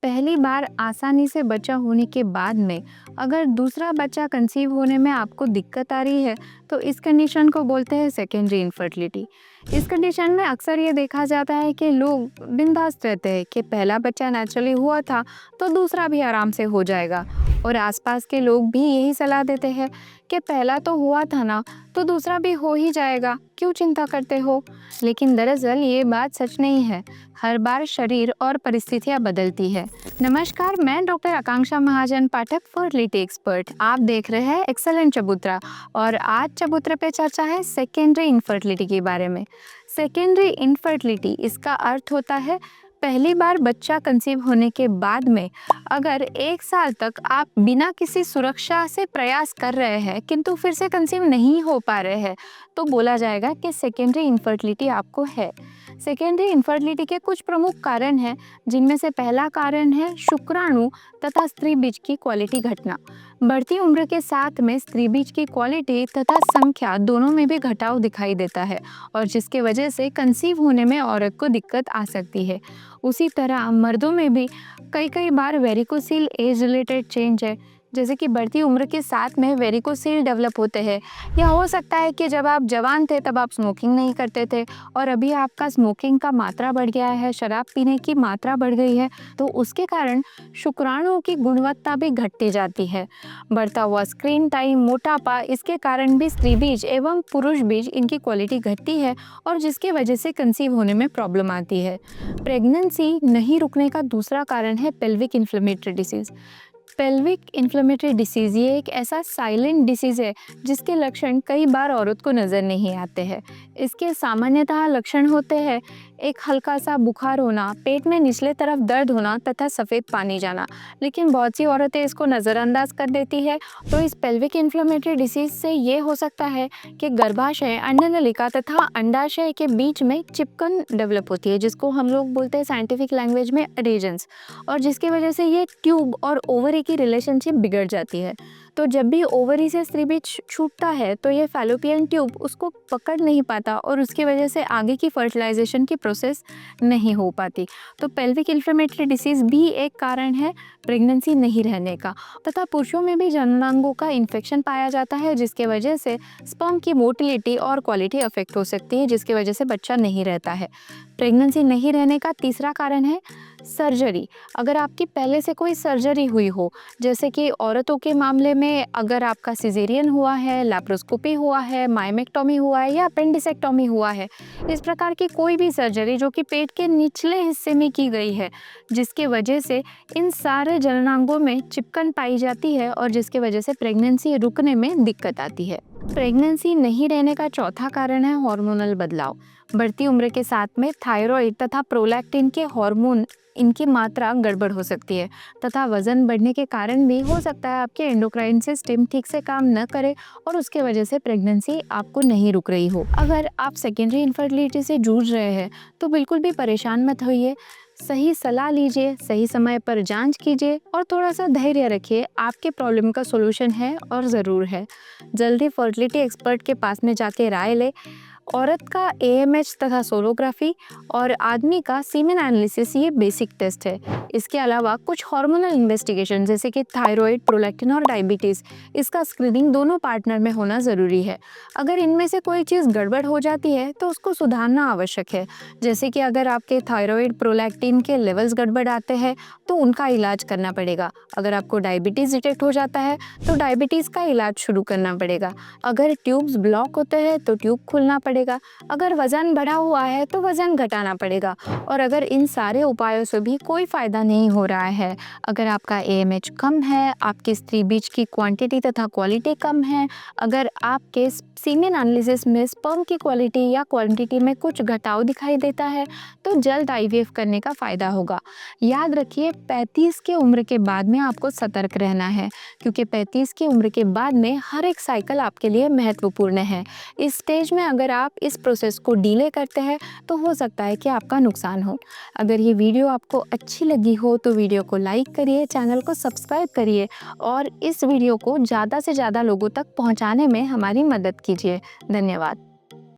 पहली बार आसानी से बच्चा होने के बाद में अगर दूसरा बच्चा कंसीव होने में आपको दिक्कत आ रही है तो इस कंडीशन को बोलते हैं सेकेंडरी इनफर्टिलिटी। इस कंडीशन में अक्सर ये देखा जाता है कि लोग बिंदास रहते हैं कि पहला बच्चा नेचुरली हुआ था तो दूसरा भी आराम से हो जाएगा, और आसपास के लोग भी यही सलाह देते हैं कि पहला तो हुआ था ना तो दूसरा भी हो ही जाएगा, क्यों चिंता करते हो। लेकिन दरअसल ये बात सच नहीं है। हर बार शरीर और परिस्थितियां बदलती है। नमस्कार, मैं डॉक्टर आकांक्षा महाजन पाठक, फर्टिलिटी एक्सपर्ट। आप देख रहे हैं एक्सेलेंट चबूतरा, और आज चबूतरे पे चर्चा है सेकेंडरी इनफर्टिलिटी के बारे में। सेकेंडरी इनफर्टिलिटी, इसका अर्थ होता है पहली बार बच्चा कंसीव होने के बाद में अगर 1 साल तक आप बिना किसी सुरक्षा से प्रयास कर रहे हैं किंतु फिर से कंसीव नहीं हो पा रहे हैं तो बोला जाएगा कि सेकेंडरी इनफर्टिलिटी आपको है। सेकेंडरी इनफर्टिलिटी के कुछ प्रमुख कारण हैं, जिनमें से पहला कारण है शुक्राणु तथा स्त्री बीज की क्वालिटी घटना। बढ़ती उम्र के साथ में स्त्री बीज की क्वालिटी तथा संख्या दोनों में भी घटाव दिखाई देता है, और जिसके वजह से कंसीव होने में औरत को दिक्कत आ सकती है। उसी तरह मर्दों में भी कई बार वेरिकोसील एज रिलेटेड चेंज है, जैसे कि बढ़ती उम्र के साथ में वेरिकोसील डेवलप होते हैं। या हो सकता है कि जब आप जवान थे तब आप स्मोकिंग नहीं करते थे और अभी आपका स्मोकिंग का मात्रा बढ़ गया है, शराब पीने की मात्रा बढ़ गई है, तो उसके कारण शुक्राणुओं की गुणवत्ता भी घटती जाती है। बढ़ता हुआ स्क्रीन टाइम, मोटापा, इसके कारण भी स्त्री बीज एवं पुरुष बीज इनकी क्वालिटी घटती है, और जिसके वजह से कंसीव होने में प्रॉब्लम आती है। प्रेगनेंसी नहीं रुकने का दूसरा कारण है pelvic inflammatory disease. Pelvic inflammatory disease ये एक ऐसा साइलेंट डिसीज़ है जिसके लक्षण कई बार औरत को नज़र नहीं आते हैं। इसके सामान्यतः लक्षण होते हैं एक हल्का सा बुखार होना, पेट में निचले तरफ दर्द होना तथा सफ़ेद पानी जाना, लेकिन बहुत सी औरतें इसको नज़रअंदाज कर देती है। तो इस पेल्विक इन्फ्लेमेटरी डिसीज़ से ये हो सकता है कि गर्भाशय, अंडनलिका तथा अंडाशय के बीच में चिपकन डेवलप होती है, जिसको हम लोग बोलते हैं साइंटिफिक लैंग्वेज में एडेजेंस, और जिसकी वजह से ये ट्यूब और ओवरी की रिलेशनशिप बिगड़ जाती है। तो जब भी ओवरी से स्त्री बीज छूटता है तो ये फैलोपियन ट्यूब उसको पकड़ नहीं पाता, और उसकी वजह से आगे की फर्टिलाइजेशन की प्रोसेस नहीं हो पाती। तो पेल्विक इन्फ्लेमेटरी डिसीज़ भी एक कारण है प्रेगनेंसी नहीं रहने का। तथा पुरुषों में भी जननांगों का इन्फेक्शन पाया जाता है, जिसके वजह से स्पर्म की मोटिलिटी और क्वालिटी अफेक्ट हो सकती है, जिसकी वजह से बच्चा नहीं रहता है। प्रेगनेंसी नहीं रहने का तीसरा कारण है सर्जरी। अगर आपकी पहले से कोई सर्जरी हुई हो, जैसे कि औरतों के मामले में अगर आपका सिजेरियन हुआ है, लैप्रोस्कोपी हुआ है, माइमेक्टोमी हुआ है या अपेंडिसेक्टोमी हुआ है, इस प्रकार की कोई भी सर्जरी जो कि पेट के निचले हिस्से में की गई है, जिसके वजह से इन सारे जननांगों में चिपकन पाई जाती है, और जिसके वजह से प्रेगनेंसी रुकने में दिक्कत आती है। प्रेगनेंसी नहीं रहने का चौथा कारण है हार्मोनल बदलाव। बढ़ती उम्र के साथ में थायराइड तथा प्रोलैक्टिन के हार्मोन, इनकी मात्रा गड़बड़ हो सकती है, तथा वजन बढ़ने के कारण भी हो सकता है आपके एंडोक्राइन सिस्टम ठीक से काम न करे, और उसके वजह से प्रेगनेंसी आपको नहीं रुक रही हो। अगर आप सेकेंडरी इनफर्टिलिटी से जूझ रहे हैं तो बिल्कुल भी परेशान मत होइए। सही सलाह लीजिए, सही समय पर जांच कीजिए और थोड़ा सा धैर्य रखिए। आपके प्रॉब्लम का सॉल्यूशन है और ज़रूर है। जल्दी फर्टिलिटी एक्सपर्ट के पास में जाके राय ले। औरत का एएमएच तथा सोनोग्राफी और आदमी का सीमेन एनालिसिस ये बेसिक टेस्ट है। इसके अलावा कुछ हार्मोनल इन्वेस्टिगेशन जैसे कि थायराइड, प्रोलैक्टिन और डायबिटीज़, इसका स्क्रीनिंग दोनों पार्टनर में होना ज़रूरी है। अगर इनमें से कोई चीज़ गड़बड़ हो जाती है तो उसको सुधारना आवश्यक है। जैसे कि अगर आपके थायराइड, प्रोलैक्टिन के लेवल्स गड़बड़ आते हैं तो उनका इलाज करना पड़ेगा। अगर आपको डायबिटीज़ डिटेक्ट हो जाता है तो डायबिटीज़ का इलाज शुरू करना पड़ेगा। अगर ट्यूब्स ब्लॉक होते हैं तो ट्यूब खोलना पड़ेगा। अगर वज़न बढ़ा हुआ है तो वज़न घटाना पड़ेगा। और अगर इन सारे उपायों से भी कोई फ़ायदा नहीं हो रहा है, अगर आपका एएमएच कम है, आपके स्त्री बीज की क्वांटिटी तथा क्वालिटी कम है, अगर आपके सीमेन एनालिसिस में स्पर्म की क्वालिटी या क्वांटिटी में कुछ घटाव दिखाई देता है, तो जल्द आईवीएफ करने का फ़ायदा होगा। याद रखिए, 35 की उम्र के बाद में आपको सतर्क रहना है, क्योंकि 35 की उम्र के बाद में हर एक साइकिल आपके लिए महत्वपूर्ण है। इस स्टेज में अगर आप इस प्रोसेस को डिले करते हैं तो हो सकता है कि आपका नुकसान हो। अगर ये वीडियो आपको अच्छी लगी हो तो वीडियो को लाइक करिए, चैनल को सब्सक्राइब करिए, और इस वीडियो को ज़्यादा से ज़्यादा लोगों तक पहुंचाने में हमारी मदद कीजिए। धन्यवाद।